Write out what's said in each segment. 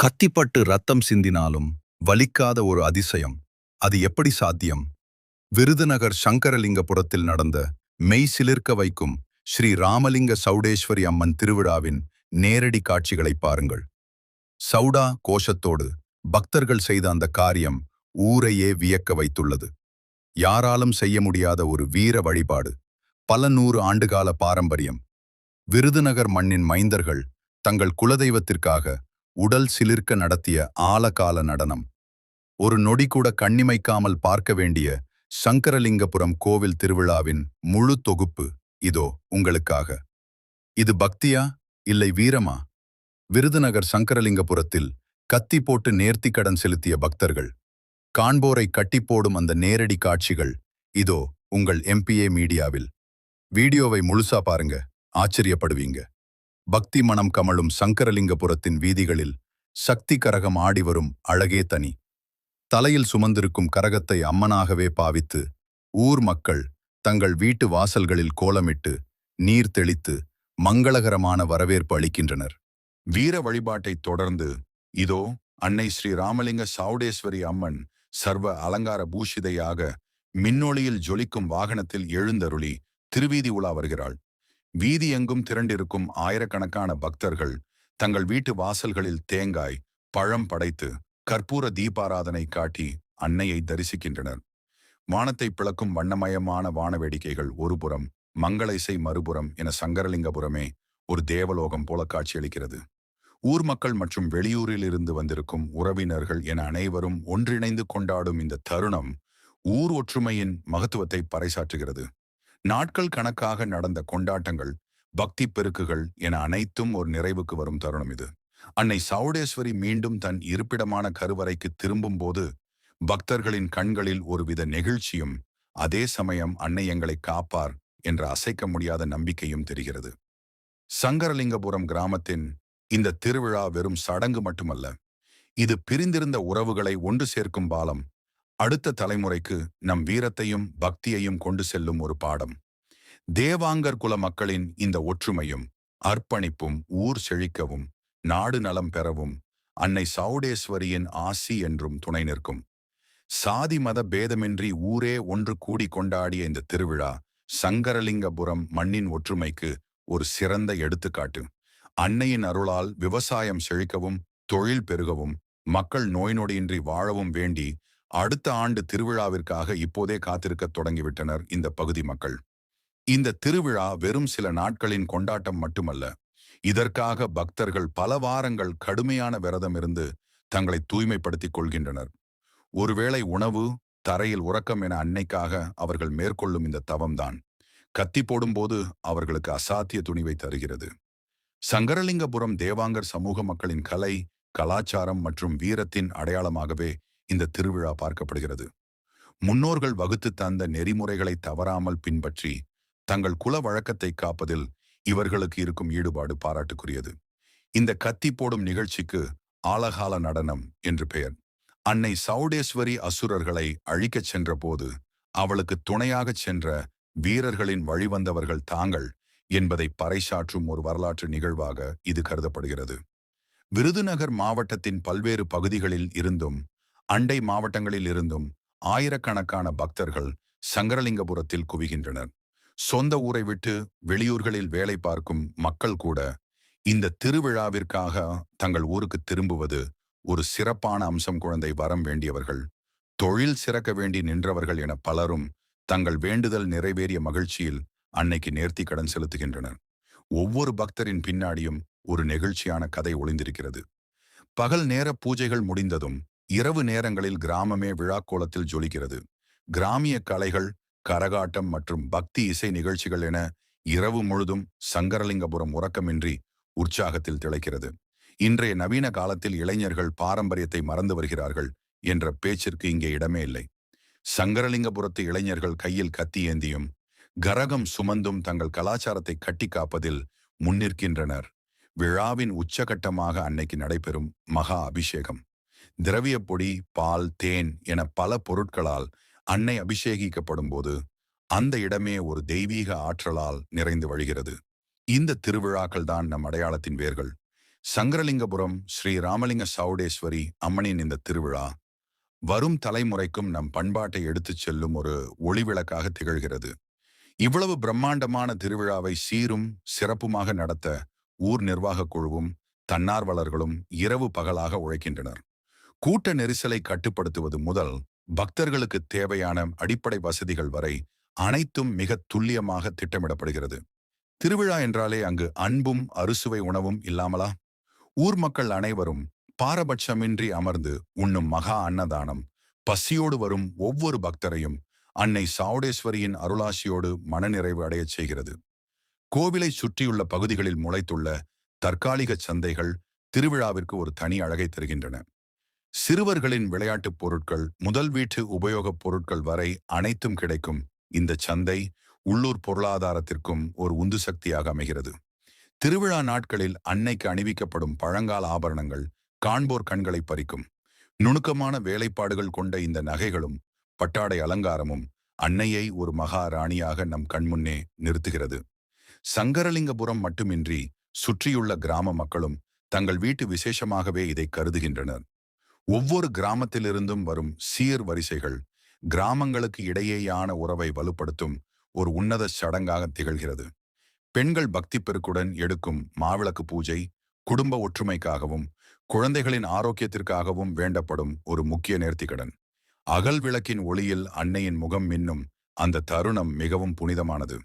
கத்திப்பட்டு ரத்தம் சிந்தினாலும் வலிக்காத ஒரு அதிசயம். அது எப்படி சாத்தியம்? விருதுநகர் சங்கரலிங்கபுரத்தில் நடந்த மெய் சிலிர்க்க வைக்கும் ஸ்ரீ ராமலிங்க சௌடேஸ்வரி அம்மன் திருவிழாவின் நேரடி காட்சிகளை பாருங்கள். சௌடா கோஷத்தோடு பக்தர்கள் செய்த அந்த காரியம் ஊரையே வியக்க வைத்துள்ளது. யாராலும் செய்ய முடியாத ஒரு வீர வழிபாடு, பல நூறு ஆண்டுகால பாரம்பரியம். விருதுநகர் மண்ணின் மைந்தர்கள் தங்கள் குலதெய்வத்திற்காக உடல் சிலிர்க்க நடத்திய ஆலகால நடனம். ஒரு நொடி கூட கண்ணிமைக்காமல் பார்க்க வேண்டிய சங்கரலிங்கபுரம் கோவில் திருவிழாவின் முழு தொகுப்பு இதோ உங்களுக்காக. இது பக்தியா இல்லை வீரமா? விருதுநகர் சங்கரலிங்கபுரத்தில் கத்தி போட்டு நேர்த்திக்கடன் செலுத்திய பக்தர்கள், காண்போரை கட்டிப்போடும் அந்த நேரடி காட்சிகள் இதோ உங்கள் எம்பிஏ மீடியாவில். வீடியோவை முழுசா பாருங்க, ஆச்சரியப்படுவீங்க. பக்தி மனம் கமழும் சங்கரலிங்கபுரத்தின் வீதிகளில் சக்தி கரகம் ஆடிவரும் அழகே தனி. தலையில் சுமந்திருக்கும் கரகத்தை அம்மனாகவே பாவித்து ஊர் மக்கள் தங்கள் வீட்டு வாசல்களில் கோலமிட்டு நீர் தெளித்து மங்களகரமான வரவேற்பு அளிக்கின்றனர். வீர வழிபாட்டைத் தொடர்ந்து இதோ அன்னை ஸ்ரீ ராமலிங்க சௌடேஸ்வரி அம்மன் சர்வ அலங்கார பூஷிதையாக மின்னொளியில் ஜொலிக்கும் வாகனத்தில் எழுந்தருளி திருவீதி உலா வருகிறாள். வீதி எங்கும் திரண்டிருக்கும் ஆயிரக்கணக்கான பக்தர்கள் தங்கள் வீட்டு வாசல்களில் தேங்காய் பழம் படைத்து கற்பூர தீபாராதனை காட்டி அன்னையை தரிசிக்கின்றனர். வானத்தை பிளக்கும் வண்ணமயமான வானவேடிக்கைகள் ஒருபுறம், மங்கள இசை மறுபுறம் என சங்கரலிங்கபுரமே ஒரு தேவலோகம் போல காட்சியளிக்கிறது. ஊர் மக்கள் மற்றும் வெளியூரில் இருந்து வந்திருக்கும் உறவினர்கள் என அனைவரும் ஒன்றிணைந்து கொண்டாடும் இந்த தருணம் ஊர் ஒற்றுமையின் மகத்துவத்தை பறைசாற்றுகிறது. நாட்கள் கணக்காக நடந்த கொண்டாட்டங்கள், பக்தி பெருக்குகள் என அனைத்தும் ஒரு நிறைவுக்கு வரும் தருணம் இது. அன்னை சௌடேஸ்வரி மீண்டும் தன் இருப்பிடமான கருவறைக்கு திரும்பும் போது பக்தர்களின் கண்களில் ஒருவித நெகிழ்ச்சியும், அதே சமயம் அன்னை எங்களை காப்பார் என்ற அசைக்க முடியாத நம்பிக்கையும் தெரிகிறது. சங்கரலிங்கபுரம் கிராமத்தின் இந்த திருவிழா வெறும் சடங்கு மட்டுமல்ல, இது பிரிந்திருந்த உறவுகளை ஒன்று சேர்க்கும் பாலம். அடுத்த தலைமுறைக்கு நம் வீரத்தையும் பக்தியையும் கொண்டு செல்லும் ஒரு பாடம். தேவாங்கர் குல மக்களின் இந்த ஒற்றுமையும் அர்ப்பணிப்பும் ஊர் செழிக்கவும் நாடு நலம் பெறவும் அன்னை சௌடேஸ்வரியின் ஆசி என்றும் துணை நிற்கும். சாதி மத பேதமின்றி ஊரே ஒன்று கூடி கொண்டாடிய இந்த திருவிழா சங்கரலிங்கபுரம் மண்ணின் ஒற்றுமைக்கு ஒரு சிறந்த எடுத்துக்காட்டு. அன்னையின் அருளால் விவசாயம் செழிக்கவும் தொழில் பெருகவும் மக்கள் நோய் நொடியின்றி வாழவும் வேண்டி அடுத்த ஆண்டு திருவிழாவிற்காக இப்போதே காத்திருக்க தொடங்கிவிட்டனர் இந்த பகுதி மக்கள். இந்த திருவிழா வெறும் சில நாட்களின் கொண்டாட்டம் மட்டுமல்ல, இதற்காக பக்தர்கள் பல வாரங்கள் கடுமையான விரதம் இருந்து தங்களை தூய்மைப்படுத்திக் கொள்கின்றனர். ஒருவேளை உணவு, தரையில் உறக்கம் என அன்னைக்காக அவர்கள் மேற்கொள்ளும் இந்த தவம்தான் கத்தி போடும்போது அவர்களுக்கு அசாத்திய துணிவை தருகிறது. சங்கரலிங்கபுரம் தேவாங்கர் சமூக மக்களின் கலை, கலாச்சாரம் மற்றும் வீரத்தின் அடையாளமாகவே இந்த திருவிழா பார்க்கப்படுகிறது. முன்னோர்கள் வகுத்து தந்த நெறிமுறைகளை தவறாமல் பின்பற்றி தங்கள் குல வழக்கத்தை காப்பதில் இவர்களுக்கு இருக்கும் ஈடுபாடு பாராட்டுக்குரியது. இந்த கத்தி போடும் நிகழ்ச்சிக்கு ஆலகால நடனம் என்று பெயர். அன்னை சௌடேஸ்வரி அசுரர்களை அழிக்கச் சென்ற போது அவளுக்கு துணையாகச் சென்ற வீரர்களின் வழிவந்தவர்கள் தாங்கள் என்பதை பறைசாற்றும் ஒரு வரலாற்று நிகழ்வாக இது கருதப்படுகிறது. விருதுநகர் மாவட்டத்தின் பல்வேறு பகுதிகளில் இருந்தும் அண்டை மாவட்டங்களில் இருந்தும் ஆயிரக்கணக்கான பக்தர்கள் சங்கரலிங்கபுரத்தில் குவிகின்றனர். சொந்த ஊரை விட்டு வெளியூர்களில் வேலை பார்க்கும் மக்கள் கூட இந்த திருவிழாவிற்காக தங்கள் ஊருக்கு திரும்புவது ஒரு சிறப்பான அம்சம். குழந்தை வரம் வேண்டியவர்கள், தொழில் சிறக்க வேண்டி நின்றவர்கள் என பலரும் தங்கள் வேண்டுதல் நிறைவேறிய மகிழ்ச்சியில் அன்னைக்கு நேர்த்தி கடன் செலுத்துகின்றனர். ஒவ்வொரு பக்தரின் பின்னாடியும் ஒரு நெகிழ்ச்சியான கதை ஒளிந்திருக்கிறது. பகல் நேர பூஜைகள் முடிந்ததும் இரவு நேரங்களில் கிராமமே விழாக்கோலத்தில் ஜொலிக்கிறது. கிராமிய கலைகள், கரகாட்டம் மற்றும் பக்தி இசை நிகழ்ச்சிகள் என இரவு முழுதும் சங்கரலிங்கபுரம் உறக்கமின்றி உற்சாகத்தில் திளைக்கிறது. இன்றைய நவீன காலத்தில் இளைஞர்கள் பாரம்பரியத்தை மறந்து வருகிறார்கள் என்ற பேச்சிற்கு இங்கே இடமே இல்லை. சங்கரலிங்கபுரத்து இளைஞர்கள் கையில் கத்தி ஏந்தியும் கரகம் சுமந்தும் தங்கள் கலாச்சாரத்தை கட்டி காப்பதில் முன்னிற்கின்றனர். விழாவின் உச்சகட்டமாக அன்னைக்கு நடைபெறும் மகா அபிஷேகம். திரவிய பொடி, பால், தேன் என பல பொருட்களால் அன்னை அபிஷேகிக்கப்படும் போது அந்த இடமே ஒரு தெய்வீக ஆற்றலால் நிறைந்து வழிகிறது. இந்த திருவிழாக்கள் தான் நம் அடையாளத்தின் வேர்கள். சங்கரலிங்கபுரம் ஸ்ரீ ராமலிங்க சௌடேஸ்வரி அம்மனின் இந்த திருவிழா வரும் தலைமுறைக்கும் நம் பண்பாட்டை எடுத்துச் செல்லும் ஒரு ஒளிவிளக்காக திகழ்கிறது. இவ்வளவு பிரம்மாண்டமான திருவிழாவை சீரும் சிறப்புமாக நடத்த ஊர் நிர்வாகக் குழுவும் தன்னார்வலர்களும் இரவு பகலாக உழைக்கின்றனர். கூட்ட நெரிசலை கட்டுப்படுத்துவது முதல் பக்தர்களுக்கு தேவையான அடிப்படை வசதிகள் வரை அனைத்தும் மிக துல்லியமாக திட்டமிடப்படுகிறது. திருவிழா என்றாலே அங்கு அன்பும் அறுசுவை உணவும் இல்லாமலா? ஊர் மக்கள் அனைவரும் பாரபட்சமின்றி அமர்ந்து உண்ணும் மகா அன்னதானம் பசியோடு வரும் ஒவ்வொரு பக்தரையும் அன்னை சௌடேஸ்வரியின் அருளாசியோடு மனநிறைவு அடையச் செய்கிறது. கோவிலை சுற்றியுள்ள பகுதிகளில் முளைத்துள்ள தற்காலிக சந்தைகள் திருவிழாவிற்கு ஒரு தனி அழகை தருகின்றன. சிறுவர்களின் விளையாட்டுப் பொருட்கள் முதல் வீட்டு உபயோகப் பொருட்கள் வரை அனைத்தும் கிடைக்கும் இந்த சந்தை உள்ளூர் பொருளாதாரத்திற்கும் ஒரு உந்து சக்தியாக அமைகிறது. திருவிழா நாட்களில் அன்னைக்கு அணிவிக்கப்படும் பழங்கால ஆபரணங்கள் காண்போர் கண்களை பறிக்கும். நுணுக்கமான வேலைப்பாடுகள் கொண்ட இந்த நகைகளும் பட்டாடை அலங்காரமும் அன்னையை ஒரு மகாராணியாக நம் கண்முன்னே நிறுத்துகிறது. சங்கரலிங்கபுரம் மட்டுமின்றி சுற்றியுள்ள கிராம மக்களும் தங்கள் வீட்டு விசேஷமாகவே இதை கருதுகின்றனர். ஒவ்வொரு கிராமத்திலிருந்தும் வரும் சீர் வரிசைகள் கிராமங்களுக்கு இடையேயான உறவை வலுப்படுத்தும் ஒரு உன்னத சடங்காக திகழ்கிறது. பெண்கள் பக்தி பெருக்குடன் எடுக்கும் மாவிளக்கு பூஜை குடும்ப ஒற்றுமைக்காகவும் குழந்தைகளின் ஆரோக்கியத்திற்காகவும் வேண்டப்படும் ஒரு முக்கிய நேர்த்திக்கடன். அகல் விளக்கின் ஒளியில் அன்னையின் முகம் மின்னும் அந்த தருணம் மிகவும் புனிதமானது.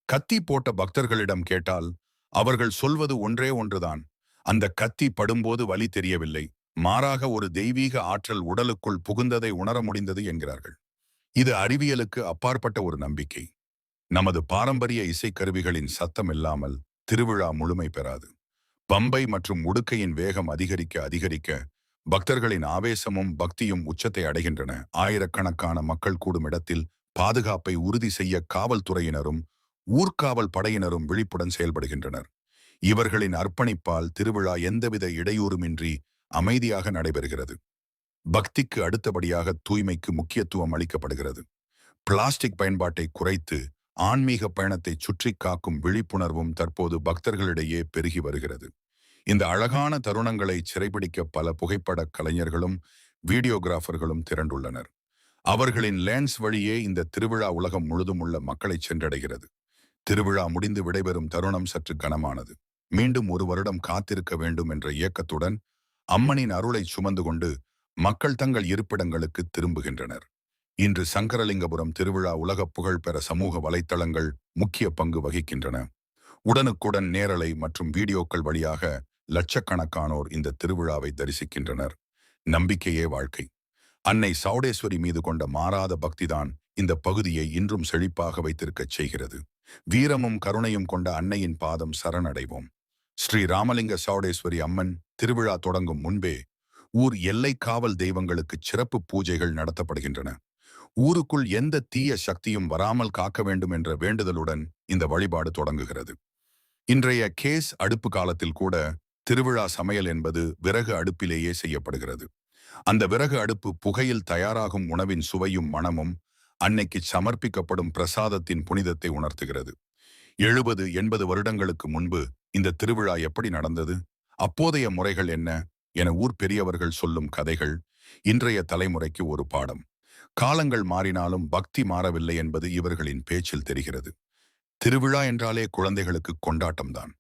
கத்தி போட்ட பக்தர்களிடம் கேட்டால் அவர்கள் சொல்வது ஒன்றே ஒன்றுதான். அந்த கத்தி படும்போது வலி தெரியவில்லை, மாறாக ஒரு தெய்வீக ஆற்றல் உடலுக்குள் புகுந்ததை உணர முடிந்தது என்கிறார்கள். இது அறிவியலுக்கு அப்பாற்பட்ட ஒரு நம்பிக்கை. நமது பாரம்பரிய இசைக்கருவிகளின் சத்தம் இல்லாமல் திருவிழா முழுமை பெறாது. பம்பை மற்றும் உடுக்கையின் வேகம் அதிகரிக்க அதிகரிக்க பக்தர்களின் ஆவேசமும் பக்தியும் உச்சத்தை அடைகின்றன. ஆயிரக்கணக்கான மக்கள் கூடும் இடத்தில் பாதுகாப்பை உறுதி செய்ய காவல்துறையினரும் ஊர்காவல் படையினரும் விழிப்புடன் செயல்படுகின்றனர். இவர்களின் அர்ப்பணிப்பால் திருவிழா எந்தவித இடையூறுமின்றி அமைதியாக நடைபெறுகிறது. பக்திக்கு அடுத்தபடியாக தூய்மைக்கு முக்கியத்துவம் அளிக்கப்படுகிறது. பிளாஸ்டிக் பயன்பாட்டை குறைத்து ஆன்மீக பயணத்தை சுற்றி காக்கும் விழிப்புணர்வும் தற்போது பக்தர்களிடையே பெருகி வருகிறது. இந்த அழகான தருணங்களை சிறைபிடிக்க பல புகைப்பட கலைஞர்களும் வீடியோகிராஃபர்களும் திரண்டுள்ளனர். அவர்களின் லேன்ஸ் வழியே இந்த திருவிழா உலகம் முழுதும் உள்ள மக்களை சென்றடைகிறது. திருவிழா முடிந்து விடைபெறும் தருணம் சற்று கனமானது. மீண்டும் ஒரு வருடம் காத்திருக்க வேண்டும் என்ற இயக்கத்துடன் அம்மனின் அருளை சுமந்து கொண்டு மக்கள் தங்கள் இருப்பிடங்களுக்கு திரும்புகின்றனர். இன்று சங்கரலிங்கபுரம் திருவிழா உலக புகழ் பெற சமூக வலைத்தளங்கள் முக்கிய பங்கு வகிக்கின்றன. உடனுக்குடன் நேரலை மற்றும் வீடியோக்கள் வழியாக லட்சக்கணக்கானோர் இந்த திருவிழாவை தரிசிக்கின்றனர். நம்பிக்கையே வாழ்க்கை. அன்னை சௌடேஸ்வரி மீது கொண்ட மாறாத பக்திதான் இந்த பகுதியை இன்றும் செழிப்பாக வைத்திருக்கச் செய்கிறது. வீரமும் கருணையும் கொண்ட அன்னையின் பாதம் சரணடைவோம். ஸ்ரீ ராமலிங்க சௌடேஸ்வரி அம்மன் திருவிழா தொடங்கும் முன்பே ஊர் எல்லை காவல் தெய்வங்களுக்கு சிறப்பு பூஜைகள் நடத்தப்படுகின்றன. ஊருக்குள் எந்த தீய சக்தியும் வராமல் காக்க வேண்டும் என்ற வேண்டுதலுடன் இந்த வழிபாடு தொடங்குகிறது. இன்றைய கேஸ் அடுப்பு காலத்தில் கூட திருவிழா சமையல் என்பது விறகு அடுப்பிலேயே செய்யப்படுகிறது. அந்த விறகு அடுப்பு புகையில் தயாராகும் உணவின் சுவையும் மணமும் அன்னைக்கு சமர்ப்பிக்கப்படும் பிரசாதத்தின் புனிதத்தை உணர்த்துகிறது. 70-80 வருடங்களுக்கு முன்பு இந்த திருவிழா எப்படி நடந்தது, அப்போதைய முறைகள் என்ன என ஊர் பெரியவர்கள் சொல்லும் கதைகள் இன்றைய தலைமுறைக்கு ஒரு பாடம். காலங்கள் மாறினாலும் பக்தி மாறவில்லை என்பது இவர்களின் பேச்சில் தெரிகிறது. திருவிழா என்றாலே குழந்தைகளுக்கு கொண்டாட்டம்தான்.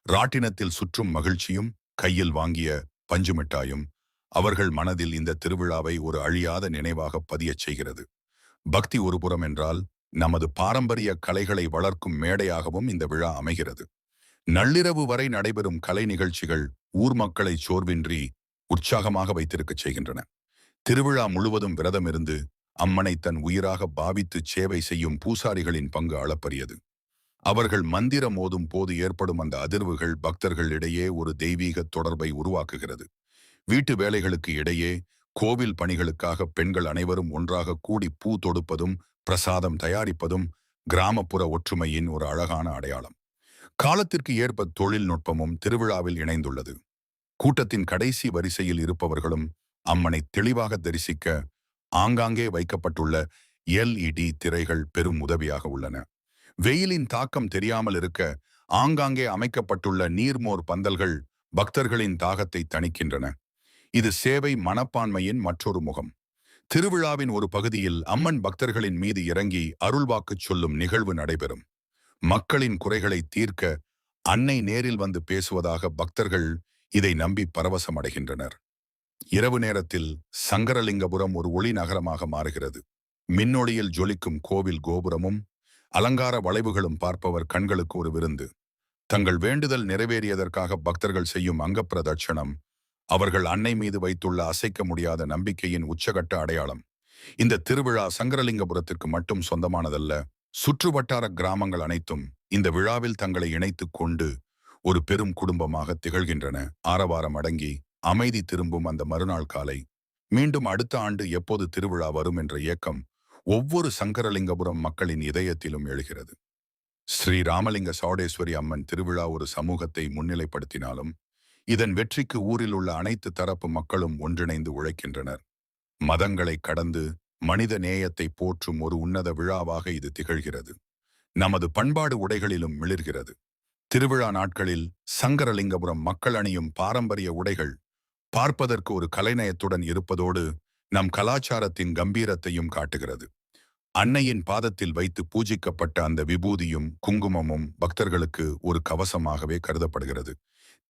ராட்டினத்தில் சுற்றும் மகிழ்ச்சியும் கையில் வாங்கிய பஞ்சு மிட்டாயும் அவர்கள் மனதில் இந்த திருவிழாவை ஒரு அழியாத நினைவாக பதியச் செய்கிறது. பக்தி ஒருபுறம் என்றால் நமது பாரம்பரிய கலைகளை வளர்க்கும் மேடையாகவும் இந்த விழா அமைகிறது. நள்ளிரவு வரை நடைபெறும் கலை நிகழ்ச்சிகள் ஊர் மக்களை சோர்வின்றி உற்சாகமாக வைத்திருக்கச் செய்கின்றன. திருவிழா முழுவதும் விரதமிருந்து அம்மனை தன் உயிராக பாவித்து சேவை செய்யும் பூசாரிகளின் பங்கு அளப்பரியது. அவர்கள் மந்திரம் ஓதும் போது ஏற்படும் அந்த அதிர்வுகள் பக்தர்களிடையே ஒரு தெய்வீக தொடர்பை உருவாக்குகிறது. வீட்டு வேலைகளுக்கு இடையே கோவில் பணிகளுக்காக பெண்கள் அனைவரும் ஒன்றாக கூடி பூ தொடுப்பதும் பிரசாதம் தயாரிப்பதும் கிராமப்புற ஒற்றுமையின் ஒரு அழகான அடையாளம். காலத்திற்கு ஏற்ப தொழில்நுட்பமும் திருவிழாவில் இணைந்துள்ளது. கூட்டத்தின் கடைசி வரிசையில் இருப்பவர்களும் அம்மனை தெளிவாக தரிசிக்க ஆங்காங்கே வைக்கப்பட்டுள்ள LED திரைகள் பெரும் உதவியாக உள்ளன. வெயிலின் தாக்கம் தெரியாமல் இருக்க ஆங்காங்கே அமைக்கப்பட்டுள்ள நீர்மோர் பந்தல்கள் பக்தர்களின் தாகத்தை தணிக்கின்றன. இது சேவை மனப்பான்மையின் மற்றொரு முகம். திருவிழாவின் ஒரு பகுதியில் அம்மன் பக்தர்களின் மீது இறங்கி அருள்வாக்குச் சொல்லும் நிகழ்வு நடைபெறும். மக்களின் குறைகளை தீர்க்க அன்னை நேரில் வந்து பேசுவதாக பக்தர்கள் இதை நம்பி பரவசமடைகின்றனர். இரவு நேரத்தில் சங்கரலிங்கபுரம் ஒரு ஒளி நகரமாக மாறுகிறது. மின்னொளியில் ஜொலிக்கும் கோவில் கோபுரமும் அலங்கார வளைவுகளும் பார்ப்பவர் கண்களுக்கு ஒரு விருந்து. தங்கள் வேண்டுதல் நிறைவேறியதற்காக பக்தர்கள் செய்யும் அங்கப்பிரதட்சணம் அவர்கள் அன்னை மீது வைத்துள்ள அசைக்க முடியாத நம்பிக்கையின் உச்சகட்ட அடையாளம். இந்த திருவிழா சங்கரலிங்கபுரத்திற்கு மட்டும் சொந்தமானதல்ல. சுற்றுவட்டார கிராமங்கள் அனைத்தும் இந்த விழாவில் தங்களை இணைத்துக் கொண்டு ஒரு பெரும் குடும்பமாக திகழ்கின்றன. ஆரவாரம் அடங்கி அமைதி திரும்பும் அந்த மறுநாள் காலை மீண்டும் அடுத்த ஆண்டு எப்போது திருவிழா வரும் என்ற ஏக்கம் ஒவ்வொரு சங்கரலிங்கபுரம் மக்களின் இதயத்திலும் எழுகிறது. ஸ்ரீ ராமலிங்க சௌடேஸ்வரி அம்மன் திருவிழா ஒரு சமூகத்தை முன்னிலைப்படுத்தினாலும் இதன் வெற்றிக்கு ஊரில் உள்ள அனைத்து தரப்பு மக்களும் ஒன்றிணைந்து உழைக்கின்றனர். மதங்களை கடந்து மனித நேயத்தை போற்றும் ஒரு உன்னத விழாவாக இது திகழ்கிறது. நமது பண்பாடு உடைகளிலும் மிளிர்கிறது. திருவிழா நாட்களில் சங்கரலிங்கபுரம் மக்கள் அணியும் பாரம்பரிய உடைகள் பார்ப்பதற்கு ஒரு கலைநயத்துடன் இருப்பதோடு நம் கலாச்சாரத்தின் கம்பீரத்தையும் காட்டுகிறது. அன்னையின் பாதத்தில் வைத்து பூஜிக்கப்பட்ட அந்த விபூதியும் குங்குமமும் பக்தர்களுக்கு ஒரு கவசமாகவே கருதப்படுகிறது.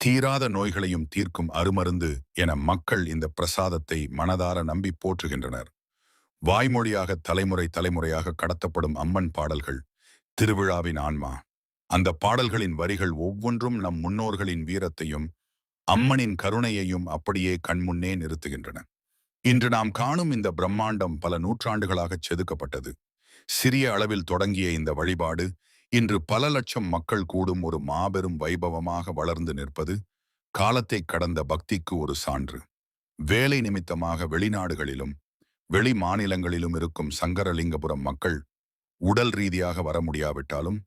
தீராத நோய்களையும் தீர்க்கும் அருமருந்து என மக்கள் இந்த பிரசாதத்தை மனதார நம்பி போற்றுகின்றனர். வாய்மொழியாக தலைமுறை தலைமுறையாக கடத்தப்படும் அம்மன் பாடல்கள் திருவிழாவின் ஆன்மா. அந்த பாடல்களின் வரிகள் ஒவ்வொன்றும் நம் முன்னோர்களின் வீரத்தையும் அம்மனின் கருணையையும் அப்படியே கண்முன்னே நிறுத்துகின்றன. இன்று நாம் காணும் இந்த பிரம்மாண்டம் பல நூற்றாண்டுகளாக செதுக்கப்பட்டது. சிறிய அளவில் தொடங்கிய இந்த வழிபாடு இன்று பல லட்சம் மக்கள் கூடும் ஒரு மாபெரும் வைபவமாக வளர்ந்து நிற்பது காலத்தை கடந்த பக்திக்கு ஒரு சான்று. வேலை நிமித்தமாக வெளிநாடுகளிலும் வெளி மாநிலங்களிலும் இருக்கும் சங்கரலிங்கபுரம் மக்கள் உடல் ரீதியாக வர முடியாவிட்டாலும்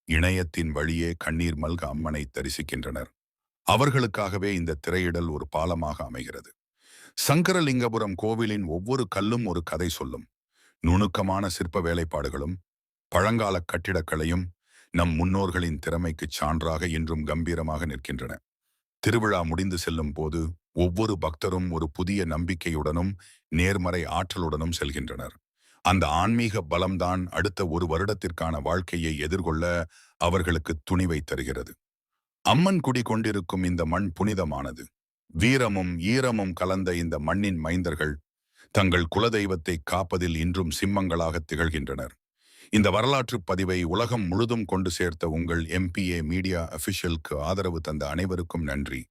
இணையத்தின் வழியே கண்ணீர் மல்க அம்மனை தரிசிக்கின்றனர். அவர்களுக்காகவே இந்த திரையிடல் ஒரு பாலமாக அமைகிறது. சங்கரலிங்கபுரம் கோவிலின் ஒவ்வொரு கல்லும் ஒரு கதை சொல்லும். நுணுக்கமான சிற்ப வேலைப்பாடுகளும் பழங்கால கட்டிடக்கலையும் நம் முன்னோர்களின் திறமைக்கு சான்றாக இன்றும் கம்பீரமாக நிற்கின்றன. திருவிழா முடிந்து செல்லும் போது ஒவ்வொரு பக்தரும் ஒரு புதிய நம்பிக்கையுடனும் நேர்மறை ஆற்றலுடனும் செல்கின்றனர். அந்த ஆன்மீக பலம்தான் அடுத்த ஒரு வருடத்திற்கான வாழ்க்கையை எதிர்கொள்ள அவர்களுக்கு துணிவை தருகிறது. அம்மன் குடி கொண்டிருக்கும் இந்த மண் புனிதமானது. வீரமும் ஈரமும் கலந்த இந்த மண்ணின் மைந்தர்கள் தங்கள் குலதெய்வத்தை காப்பதில் இன்றும் சிம்மங்களாக திகழ்கின்றனர். இந்த வரலாற்று பதிவை உலகம் முழுதும் கொண்டு சேர்த்த உங்கள் MPA மீடியா அபிஷியலுக்கு ஆதரவு தந்த அனைவருக்கும் நன்றி.